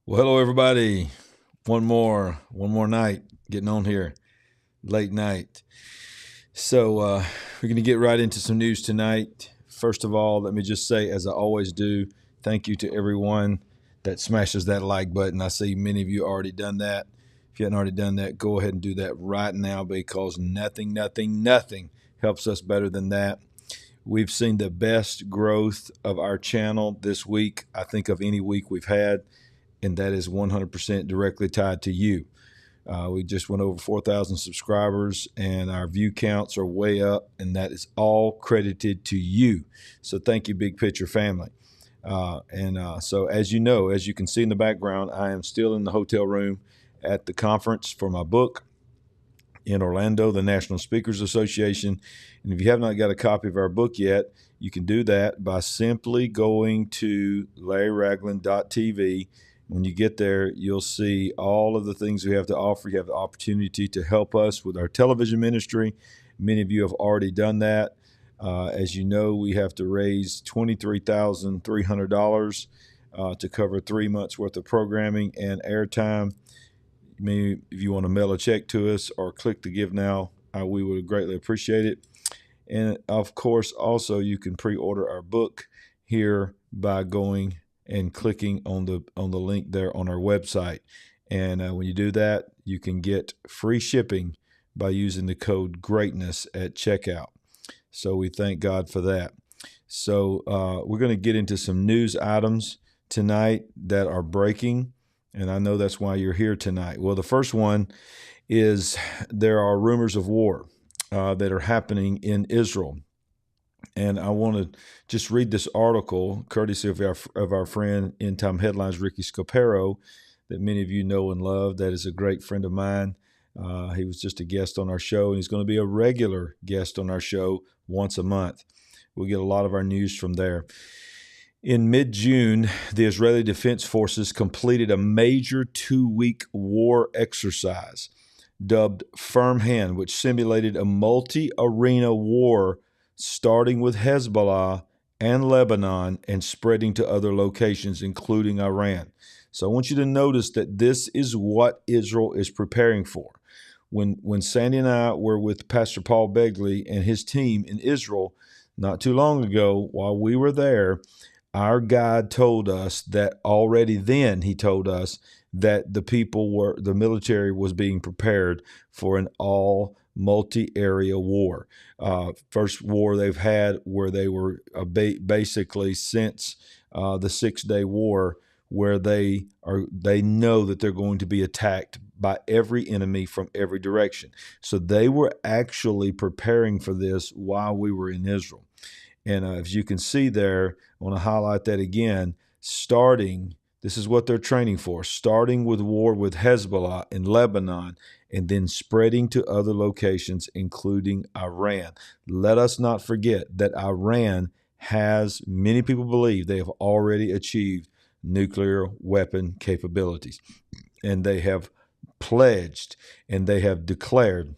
Well, hello everybody. One more night getting on here, late night. So we're going to get right into some news tonight. First of all, let me just say, as I always do, thank you to everyone that smashes that like button. I see many of you already done that. If you hadn't already done that, go ahead and do that right now because nothing helps us better than that. We've seen the best growth of our channel this week, I think, of any week we've had, and that is 100% directly tied to you. We just went over 4,000 subscribers, and our view counts are way up, and that is all credited to you. So thank you, Big Picture family. So as you know, as you can see in the background, I am still in the hotel room at the conference for my book in Orlando, the National Speakers Association. And if you have not got a copy of our book yet, you can do that by simply going to larryragland.tv. When you get there, you'll see all of the things we have to offer. You have the opportunity to help us with our television ministry. Many of you have already done that. As you know, we have to raise $23,300 to cover 3 months worth of programming and airtime. Maybe if you want to mail a check to us or click the Give Now, we would greatly appreciate it. And of course, also you can pre-order our book here by going and clicking on the link there on our website. And when you do that, you can get free shipping by using the code GREATNESS at checkout. So we thank God for that. So we're going to get into some news items tonight that are breaking. And I know that's why you're here tonight. Well, the first one is there are rumors of war that are happening in Israel. And I want to just read this article, courtesy of our friend in Time Headlines, Ricky Scopero, that many of you know and love. That is a great friend of mine. He was just a guest on our show, and he's going to be a regular guest on our show once a month. We'll get a lot of our news from there. In mid-June, the Israeli Defense Forces completed a major 2-week war exercise dubbed Firm Hand, which simulated a multi-arena war starting with Hezbollah and Lebanon and spreading to other locations, including Iran. So I want you to notice that this is what Israel is preparing for. When Sandy and I were with Pastor Paul Begley and his team in Israel not too long ago, while we were there, our guide told us that already then he told us that the military was being prepared for an all multi-area war. First war they've had where they were basically since the 6-day war, where they know that they're going to be attacked by every enemy from every direction. So they were actually preparing for this while we were in Israel. And as you can see there, I want to highlight that again, this is what they're training for, starting with war with Hezbollah in Lebanon and then spreading to other locations, including Iran. Let us not forget that Iran has, many people believe, they have already achieved nuclear weapon capabilities. And they have pledged and they have declared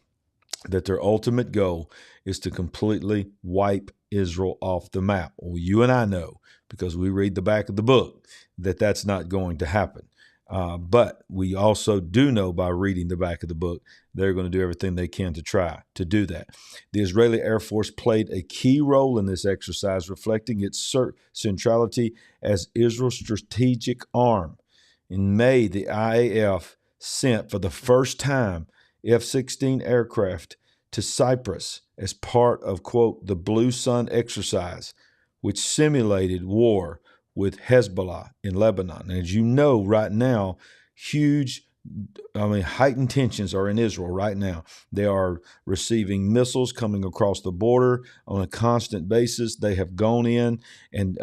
that their ultimate goal is to completely wipe Israel off the map. Well, you and I know, because we read the back of the book, that that's not going to happen. But we also do know by reading the back of the book, they're going to do everything they can to try to do that. The Israeli Air Force played a key role in this exercise, reflecting its centrality as Israel's strategic arm. In May, the IAF sent for the first time F-16 aircraft to Cyprus as part of, quote, the Blue Sun exercise, which simulated war with Hezbollah in Lebanon. And as you know, right now, heightened tensions are in Israel right now. They are receiving missiles coming across the border on a constant basis. They have gone in and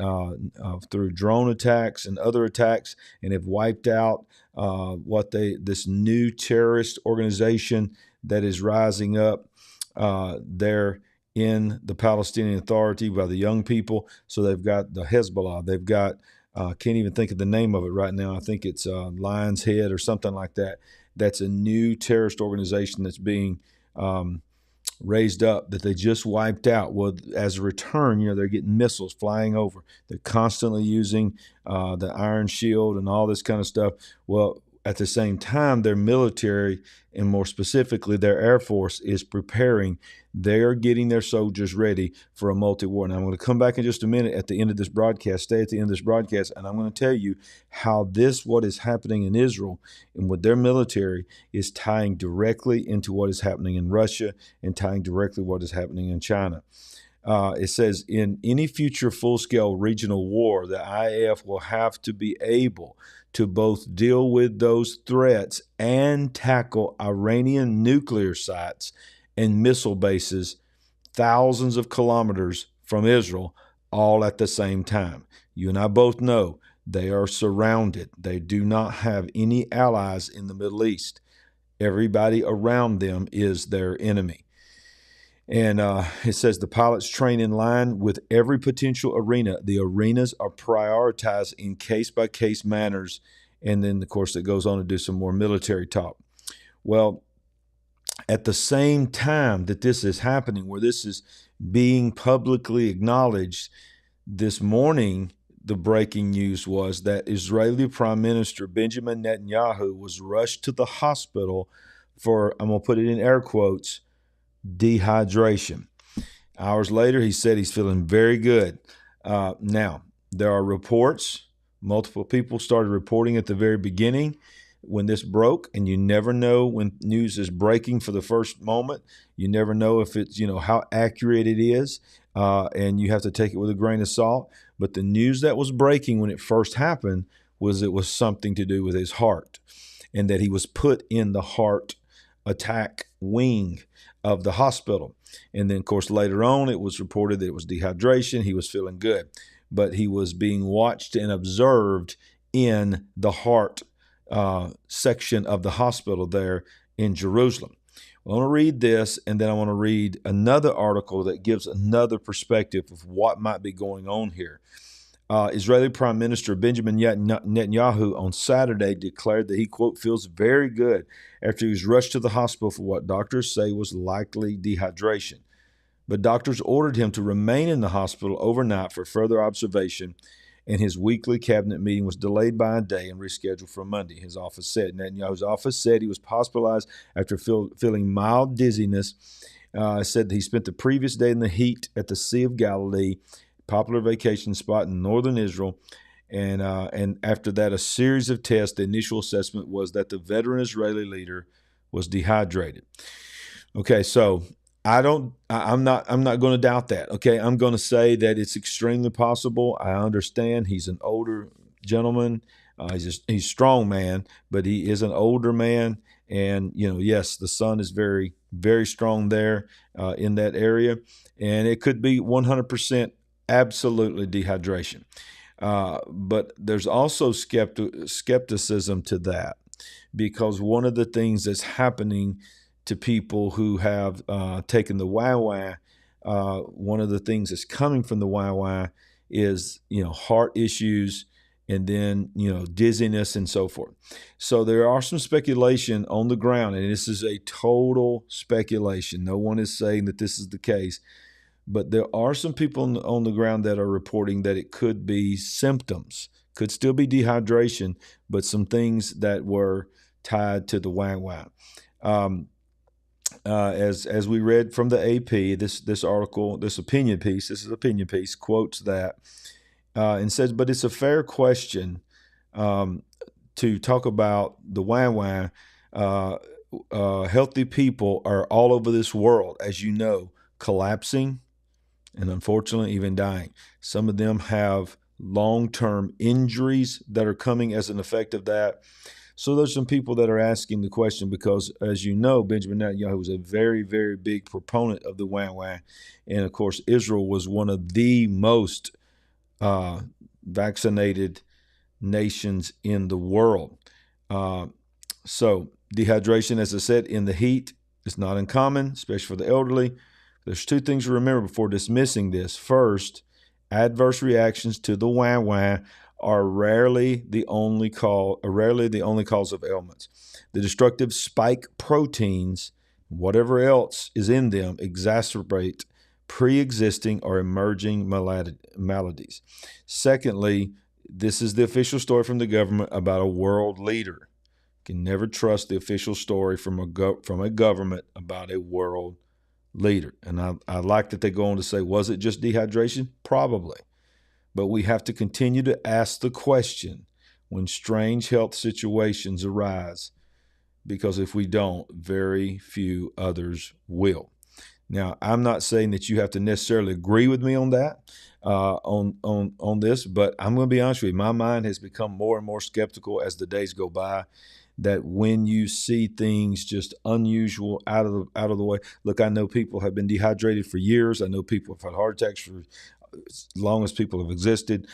through drone attacks and other attacks and have wiped out this new terrorist organization that is rising up there in the Palestinian Authority by the young people. So they've got the Hezbollah. They've got, can't even think of the name of it right now. I think it's Lion's Head or something like that. That's a new terrorist organization that's being raised up that they just wiped out. Well, as a return, they're getting missiles flying over. They're constantly using the Iron Shield and all this kind of stuff. Well, at the same time, their military, and more specifically their Air Force, is preparing. They're getting their soldiers ready for a multi-war. Now, I'm going to come back in just a minute at the end of this broadcast. Stay at the end of this broadcast, and I'm going to tell you how what is happening in Israel and with their military is tying directly into what is happening in Russia and tying directly what is happening in China. It says, in any future full-scale regional war, the IAF will have to be able to both deal with those threats and tackle Iranian nuclear sites and missile bases thousands of kilometers from Israel all at the same time. You and I both know they are surrounded. They do not have any allies in the Middle East. Everybody around them is their enemy. And it says the pilots train in line with every potential arena. The arenas are prioritized in case-by-case manners. And then, of course, it goes on to do some more military talk. Well, at the same time that this is happening, where this is being publicly acknowledged, this morning, the breaking news was that Israeli Prime Minister Benjamin Netanyahu was rushed to the hospital for, I'm going to put it in air quotes, dehydration. Hours later, he said he's feeling very good. Now, there are reports. Multiple people started reporting at the very beginning when this broke, and you never know when news is breaking for the first moment. You never know if it's, how accurate it is, and you have to take it with a grain of salt. But the news that was breaking when it first happened was it was something to do with his heart, and that he was put in the heart attack wing of the hospital. And then, of course, later on, it was reported that it was dehydration. He was feeling good, but he was being watched and observed in the heart section of the hospital there in Jerusalem. I want to read this, and then I want to read another article that gives another perspective of what might be going on here. Israeli Prime Minister Benjamin Netanyahu on Saturday declared that he, quote, feels very good after he was rushed to the hospital for what doctors say was likely dehydration. But doctors ordered him to remain in the hospital overnight for further observation, and his weekly cabinet meeting was delayed by a day and rescheduled for Monday, his office said. Netanyahu's office said he was hospitalized after feeling mild dizziness. Said that he spent the previous day in the heat at the Sea of Galilee, popular vacation spot in northern Israel. And after that, a series of tests. The initial assessment was that the veteran Israeli leader was dehydrated. Okay, so I'm not going to doubt that. Okay, I'm going to say that it's extremely possible. I understand he's an older gentleman. He's a strong man, but he is an older man. And, yes, the sun is very, very strong there in that area. And it could be 100% absolutely dehydration. But there's also skepticism to that, because one of the things that's happening to people who have taken the YY, one of the things that's coming from the YY is, heart issues, and then, dizziness and so forth. So there are some speculation on the ground, and this is a total speculation. No one is saying that this is the case, but there are some people on the ground that are reporting that it could be symptoms, could still be dehydration, but some things that were tied to the YY. As we read from the AP, this article, this is opinion piece, quotes that and says, but it's a fair question to talk about the YY. Healthy people are all over this world, as you know, collapsing and unfortunately even dying. Some of them have long-term injuries that are coming as an effect of that. So there's some people that are asking the question because, as you know, Benjamin Netanyahu was a very, very big proponent of the YY. And, of course, Israel was one of the most vaccinated nations in the world. So dehydration, as I said, in the heat is not uncommon, especially for the elderly. There's two things to remember before dismissing this. First, adverse reactions to the YY are rarely the only cause of ailments. The destructive spike proteins, whatever else is in them, exacerbate pre-existing or emerging maladies. Secondly, this is the official story from the government about a world leader. You can never trust the official story from a government about a world leader. And I like that they go on to say, was it just dehydration? Probably. But we have to continue to ask the question when strange health situations arise, because if we don't, very few others will. Now, I'm not saying that you have to necessarily agree with me on that, on this, but I'm going to be honest with you. My mind has become more and more skeptical as the days go by, that when you see things just unusual out of the way. Look, I know people have been dehydrated for years. I know people have had heart attacks for as long as people have existed.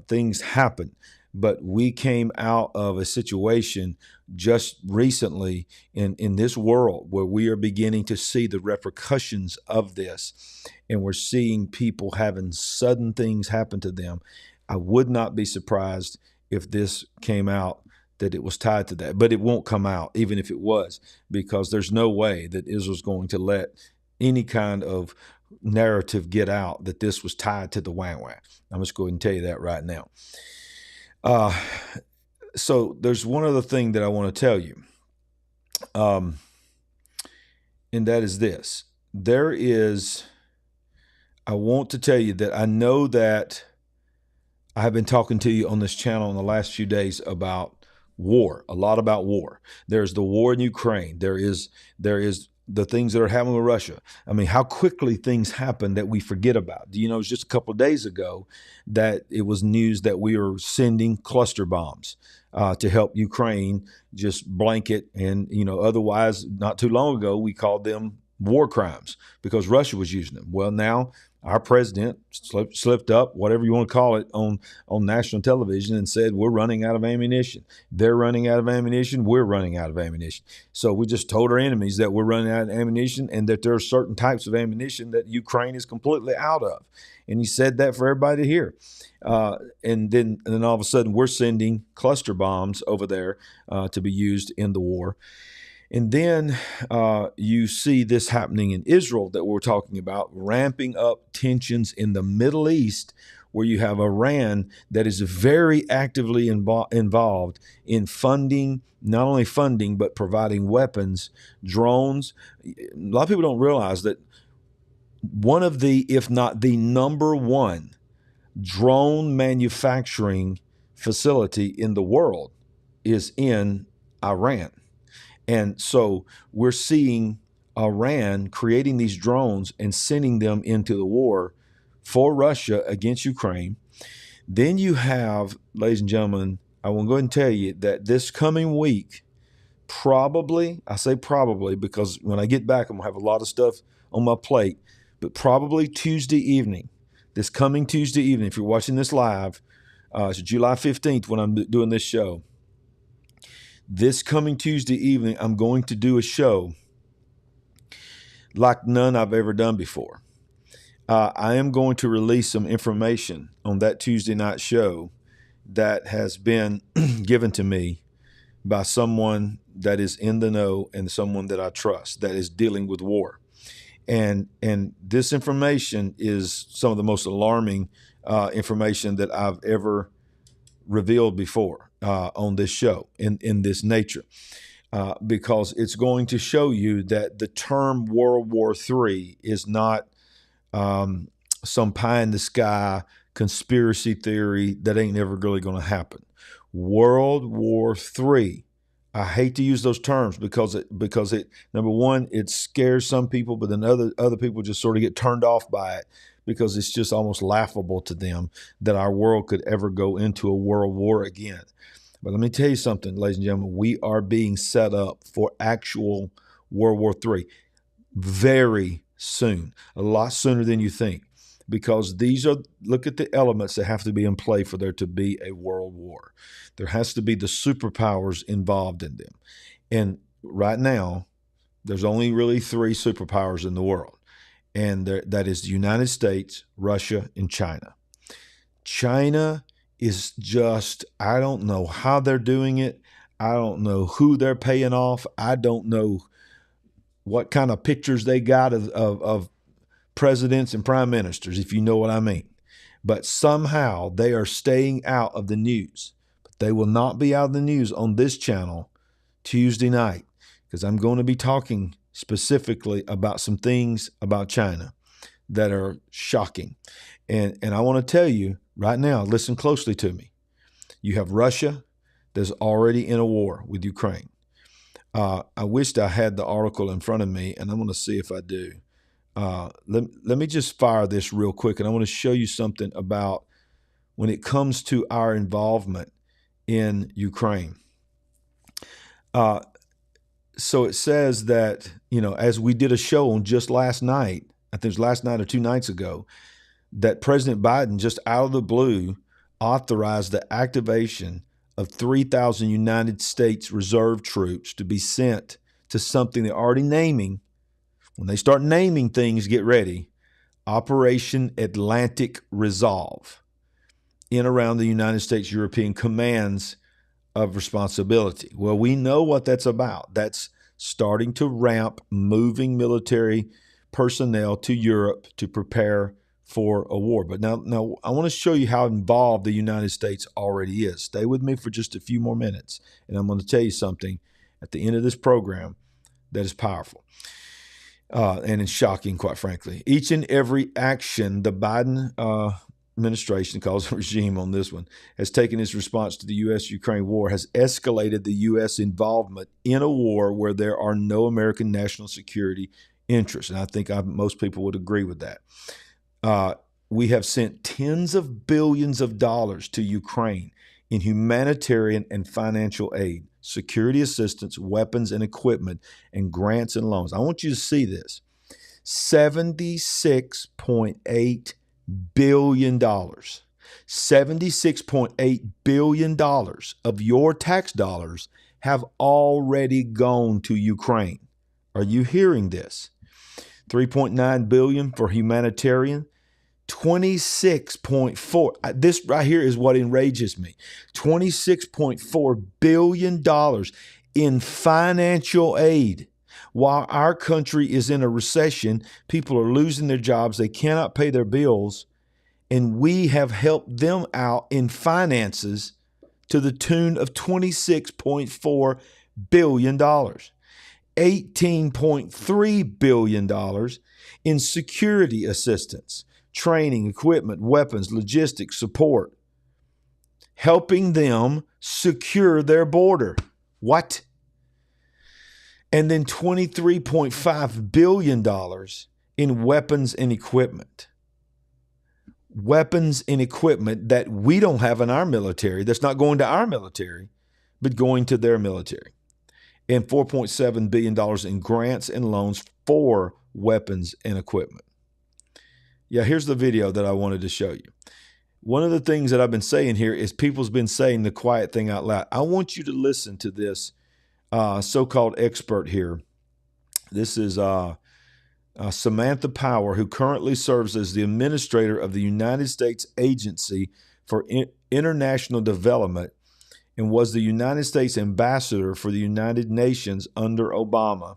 Things happen. But we came out of a situation just recently in this world where we are beginning to see the repercussions of this, and we're seeing people having sudden things happen to them. I would not be surprised if this came out that it was tied to that, but it won't come out even if it was, because there's no way that Israel's going to let any kind of narrative get out that this was tied to the wang. I'm just going to tell you that right now. So there's one other thing that I want to tell you, and that is this. I want to tell you that I know that I have been talking to you on this channel in the last few days about war, a lot about war. There's the war in Ukraine. There is the things that are happening with Russia. I mean, how quickly things happen that we forget about. Do you know, it was just a couple of days ago that it was news that we are sending cluster bombs to help Ukraine just blanket. And, otherwise, not too long ago, we called them war crimes because Russia was using them. Well, now our president slipped up, whatever you want to call it, on national television and said, we're running out of ammunition. They're running out of ammunition. We're running out of ammunition. So we just told our enemies that we're running out of ammunition and that there are certain types of ammunition that Ukraine is completely out of. And he said that for everybody to hear. And then all of a sudden we're sending cluster bombs over there to be used in the war. And then you see this happening in Israel that we're talking about, ramping up tensions in the Middle East, where you have Iran that is very actively involved in funding, not only funding, but providing weapons, drones. A lot of people don't realize that one of the, if not the number one drone manufacturing facility in the world is in Iran. And so we're seeing Iran creating these drones and sending them into the war for Russia against Ukraine. Then you have, ladies and gentlemen, I will go ahead and tell you that this coming week, probably, I say probably because when I get back, I'm going to have a lot of stuff on my plate, but probably Tuesday evening, this coming Tuesday evening, if you're watching this live, it's July 15th when I'm doing this show. This coming Tuesday evening, I'm going to do a show like none I've ever done before. I am going to release some information on that Tuesday night show that has been given to me by someone that is in the know and someone that I trust that is dealing with war. And this information is some of the most alarming information that I've ever revealed before on this show in this nature, because it's going to show you that the term World War III is not some pie in the sky conspiracy theory that ain't never really going to happen. World War III. I hate to use those terms because it number one, it scares some people, but then other people just sort of get turned off by it because it's just almost laughable to them that our world could ever go into a world war again. But let me tell you something, ladies and gentlemen, we are being set up for actual World War III very soon, a lot sooner than you think, because look at the elements that have to be in play for there to be a world war. There has to be the superpowers involved in them. And right now, there's only really three superpowers in the world. And that is the United States, Russia, and China. China is just, I don't know how they're doing it. I don't know who they're paying off. I don't know what kind of pictures they got of presidents and prime ministers, if you know what I mean. But somehow they are staying out of the news. But they will not be out of the news on this channel Tuesday night, because I'm going to be talking specifically about some things about China that are shocking. And I want to tell you right now, listen closely to me. You have Russia that's already in a war with Ukraine. I wished I had the article in front of me, and I'm going to see if I do. Let me just fire this real quick, and I want to show you something about when it comes to our involvement in Ukraine. So it says that, as we did a show on just last night, I think it was last night or 2 nights ago, that President Biden just out of the blue authorized the activation of 3,000 United States Reserve troops to be sent to something they're already naming. When they start naming things, get ready. Operation Atlantic Resolve, in around the United States European Commands of Responsibility. Well, we know what that's about. That's starting to ramp moving military personnel to Europe to prepare for a war. But now I want to show you how involved the United States already is. Stay with me for just a few more minutes, and I'm going to tell you something at the end of this program that is powerful. And it's shocking, quite frankly. Each and every action the Biden administration, calls a regime on this one, has taken its response to the U.S.-Ukraine war has escalated the U.S. involvement in a war where there are no American national security interests. And I think most people would agree with that. We have sent tens of billions of dollars to Ukraine in humanitarian and financial aid, security assistance, weapons and equipment, and grants and loans. I want you to see this. $76.8 billion. $76.8 billion of your tax dollars have already gone to Ukraine. Are you hearing this? $3.9 billion for humanitarian. 26.4. This right here is what enrages me. $26.4 billion in financial aid. While our country is in a recession, people are losing their jobs, they cannot pay their bills, and we have helped them out in finances to the tune of $26.4 billion. $18.3 billion in security assistance, training, equipment, weapons, logistics, support, helping them secure their border. What? And then $23.5 billion in weapons and equipment. Weapons and equipment that we don't have in our military, that's not going to our military, but going to their military. And $4.7 billion in grants and loans for weapons and equipment. Yeah, here's the video that I wanted to show you. One of the things that I've been saying here is people's been saying the quiet thing out loud. I want you to listen to this so-called expert here. This is Samantha Power, who currently serves as the administrator of the United States Agency for International Development and was the United States ambassador for the United Nations under Obama.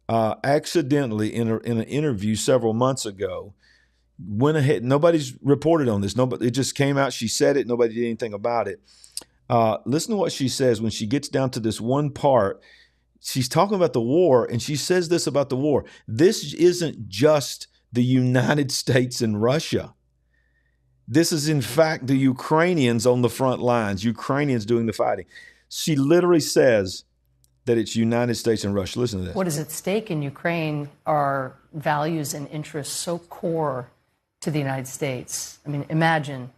Accidentally, in an interview several months ago, went ahead. Nobody's reported on this. Nobody. It just came out. She said it. Nobody did anything about it. Listen to what she says when she gets down to this one part. She's talking about the war, and she says this about the war. This isn't just the United States and Russia. This is, in fact, the Ukrainians on the front lines, Ukrainians doing the fighting. She literally says that it's United States and Russia. Listen to this. What is at stake in Ukraine are values and interests so core to the United States. I mean, imagine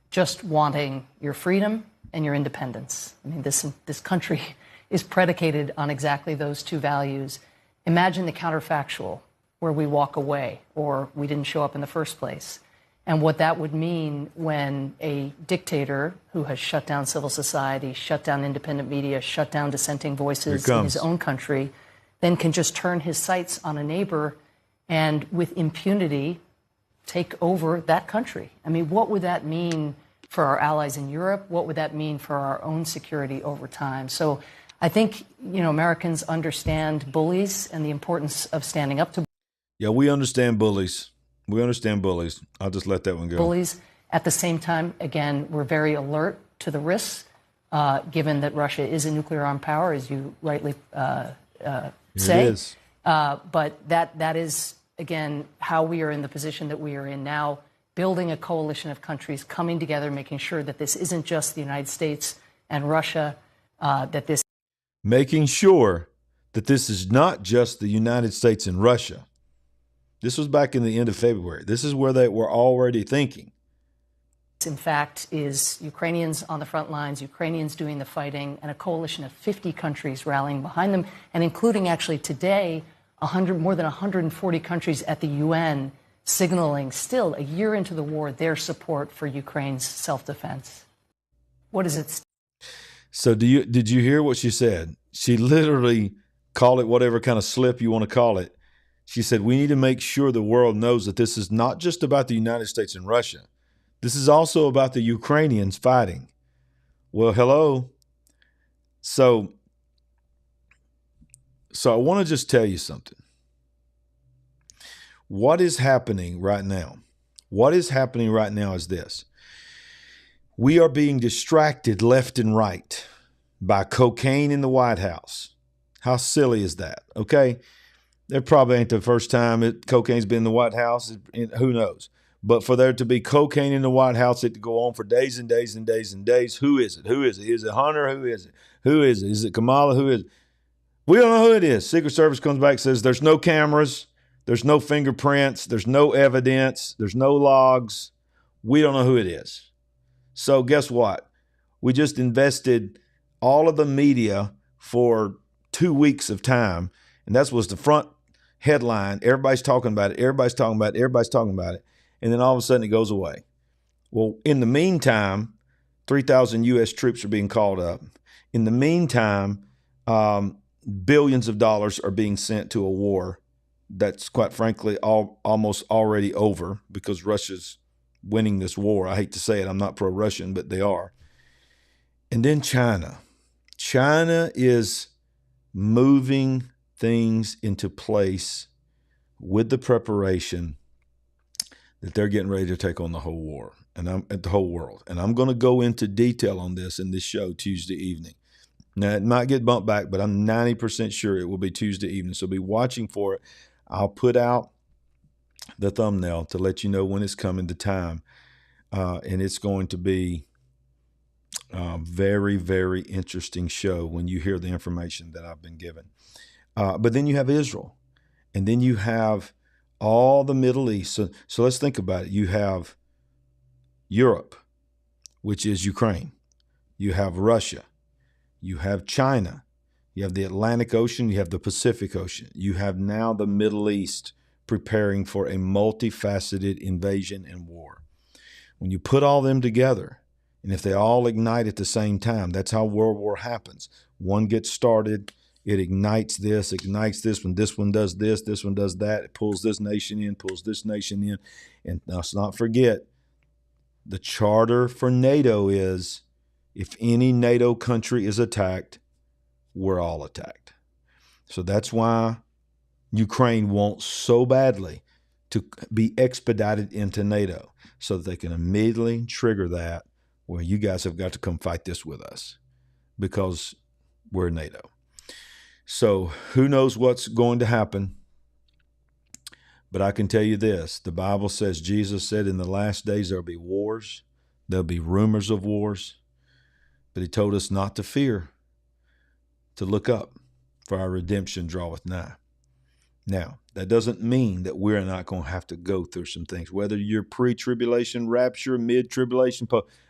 just wanting your freedom and your independence. I mean, this country is predicated on exactly those two values. Imagine the counterfactual, where we walk away or we didn't show up in the first place. And what that would mean when a dictator who has shut down civil society, shut down independent media, shut down dissenting voices in his own country, then can just turn his sights on a neighbor and with impunity take over that country. I mean, what would that mean for our allies in Europe? What would that mean for our own security over time? So I think, Americans understand bullies and the importance of standing up to Yeah, we understand bullies. We understand bullies. I'll just let that one go. bullies. At the same time, again, we're very alert to the risks, given that Russia is a nuclear armed power, as you rightly say. It is. But that is, again, how we are in the position that we are in now, building a coalition of countries coming together, making sure that this isn't just the United States and Russia, Making sure that this is not just the United States and Russia. This was back in the end of February. This is where they were already thinking. In fact, is Ukrainians on the front lines, Ukrainians doing the fighting, and a coalition of 50 countries rallying behind them, and including actually today more than 140 countries at the UN signaling still a year into the war their support for Ukraine's self-defense. What is it? So did you hear what she said? She literally, call it whatever kind of slip you want to call it. She said, we need to make sure the world knows that this is not just about the United States and Russia. This is also about the Ukrainians fighting. Well, hello. So I want to just tell you something. What is happening right now? What is happening right now is this. We are being distracted left and right by cocaine in the White House. How silly is that? Okay. It probably ain't the first time cocaine's been in the White House. Who knows? But for there to be cocaine in the White House, it to go on for days and days and days and days. Who is it? Who is it? Is it Hunter? Who is it? Who is it? Is it Kamala? Who is it? We don't know who it is. Secret Service comes back and says there's no cameras, there's no fingerprints, there's no evidence, there's no logs. We don't know who it is. So guess what? We just invested all of the media for 2 weeks of time, and that was the front headline. Everybody's talking about it. Everybody's talking about it. Everybody's talking about it. And then all of a sudden it goes away. Well, in the meantime, 3,000 U.S. troops are being called up. In the meantime, billions of dollars are being sent to a war that's quite frankly almost already over because Russia's winning this war. I hate to say it. I'm not pro-Russian, but they are. And then China. China is moving things into place with the preparation that they're getting ready to take on the whole war and the whole world. And I'm going to go into detail on this in this show Tuesday evening. Now, it might get bumped back, but I'm 90% sure it will be Tuesday evening. So be watching for it. I'll put out the thumbnail to let you know when it's coming to time. And it's going to be a very, very interesting show when you hear the information that I've been given. But then you have Israel. And then you have all the Middle East. So let's think about it. You have Europe, which is Ukraine. You have Russia. You have China. You have the Atlantic Ocean. You have the Pacific Ocean. You have now the Middle East preparing for a multifaceted invasion and war. When you put all them together, and if they all ignite at the same time, that's how World War happens. One gets started. It ignites this. When this one does this one does that. It pulls this nation in, pulls this nation in. And let's not forget, the charter for NATO is if any NATO country is attacked, we're all attacked. So that's why Ukraine wants so badly to be expedited into NATO so that they can immediately trigger that where you guys have got to come fight this with us because we're NATO. So who knows what's going to happen? But I can tell you this. The Bible says, Jesus said in the last days there'll be wars. There'll be rumors of wars. But he told us not to fear, to look up, for our redemption draweth nigh. Now, that doesn't mean that we're not going to have to go through some things. Whether you're pre-tribulation rapture, mid-tribulation,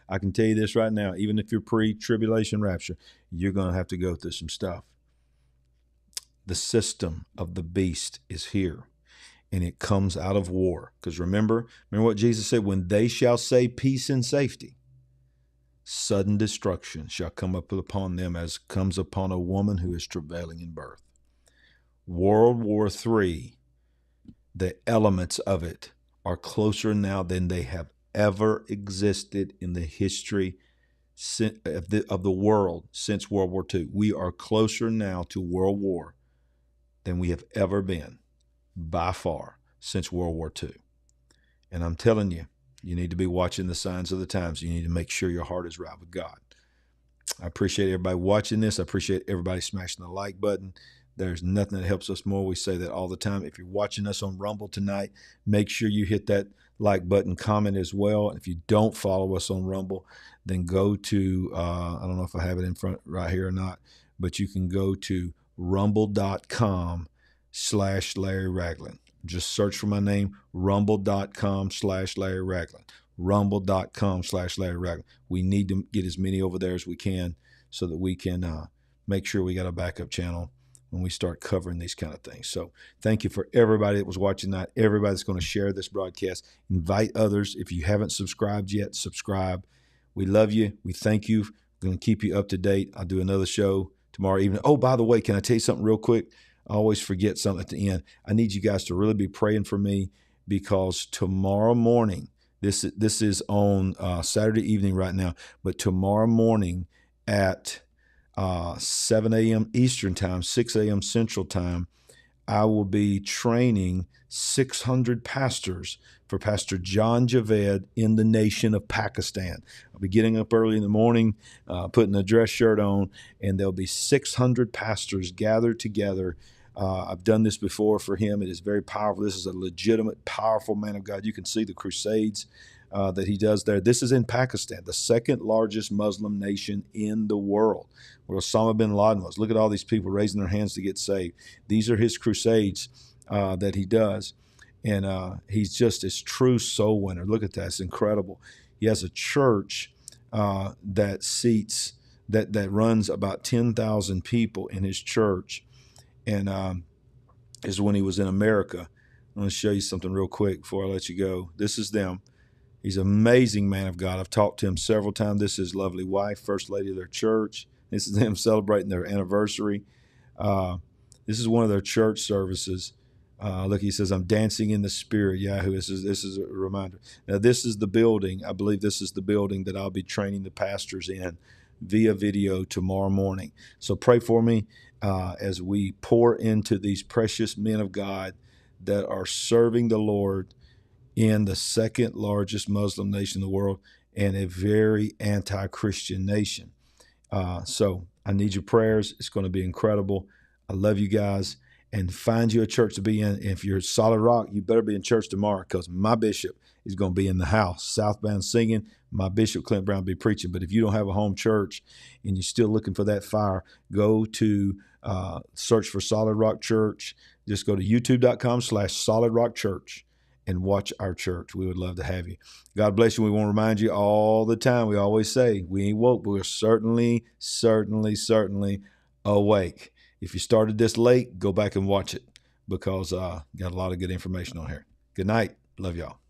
I can tell you this right now, even if you're pre-tribulation rapture, you're going to have to go through some stuff. The system of the beast is here, and it comes out of war. Because remember what Jesus said, when they shall say peace and safety, sudden destruction shall come up upon them as comes upon a woman who is travailing in birth. World War III, the elements of it are closer now than they have ever existed in the history of the world since World War II. We are closer now to world war than we have ever been, by far, since World War II. And I'm telling you, you need to be watching the signs of the times. You need to make sure your heart is right with God. I appreciate everybody watching this. I appreciate everybody smashing the like button. There's nothing that helps us more. We say that all the time. If you're watching us on Rumble tonight, make sure you hit that like button, comment as well. If you don't follow us on Rumble, then go to, I don't know if I have it in front right here or not, but you can go to rumble.com/Larry Ragland. Just search for my name, rumble.com/Larry Ragland. Rumble.com/Larry Ragland. We need to get as many over there as we can so that we can make sure we got a backup channel when we start covering these kind of things. So thank you for everybody that was watching tonight, everybody that's going to share this broadcast. Invite others. If you haven't subscribed yet, subscribe. We love you. We thank you. We're going to keep you up to date. I'll do another show tomorrow evening. Oh, by the way, can I tell you something real quick? I always forget something at the end. I need you guys to really be praying for me because tomorrow morning, this is on Saturday evening right now, but tomorrow morning at 7 a.m. Eastern Time, 6 a.m. Central Time, I will be training 600 pastors for Pastor John Javed in the nation of Pakistan. I'll be getting up early in the morning, putting a dress shirt on, and there'll be 600 pastors gathered together. I've done this before for him. It is very powerful. This is a legitimate, powerful man of God. You can see the crusades that he does there. This is in Pakistan, the second largest Muslim nation in the world, where Osama bin Laden was. Look at all these people raising their hands to get saved. These are his crusades that he does. And he's just this true soul winner. Look at that. It's incredible. He has a church that seats, that runs about 10,000 people in his church. And is when he was in America. I'm going to show you something real quick before I let you go. This is them. He's an amazing man of God. I've talked to him several times. This is his lovely wife, first lady of their church. This is them celebrating their anniversary. This is one of their church services. Look, he says, "I'm dancing in the spirit." Yahoo! This is a reminder. Now, this is the building. I believe this is the building that I'll be training the pastors in via video tomorrow morning. So pray for me as we pour into these precious men of God that are serving the Lord in the second largest Muslim nation in the world and a very anti-Christian nation. So I need your prayers. It's going to be incredible. I love you guys. And find you a church to be in. If you're Solid Rock, you better be in church tomorrow because my bishop is going to be in the house, southbound singing. My bishop, Clint Brown, will be preaching. But if you don't have a home church and you're still looking for that fire, go to search for Solid Rock Church. Just go to youtube.com/Solid Rock Church and watch our church. We would love to have you. God bless you. We want to remind you all the time. We always say, we ain't woke, but we're certainly awake. If you started this late, go back and watch it because got a lot of good information on here. Good night. Love y'all.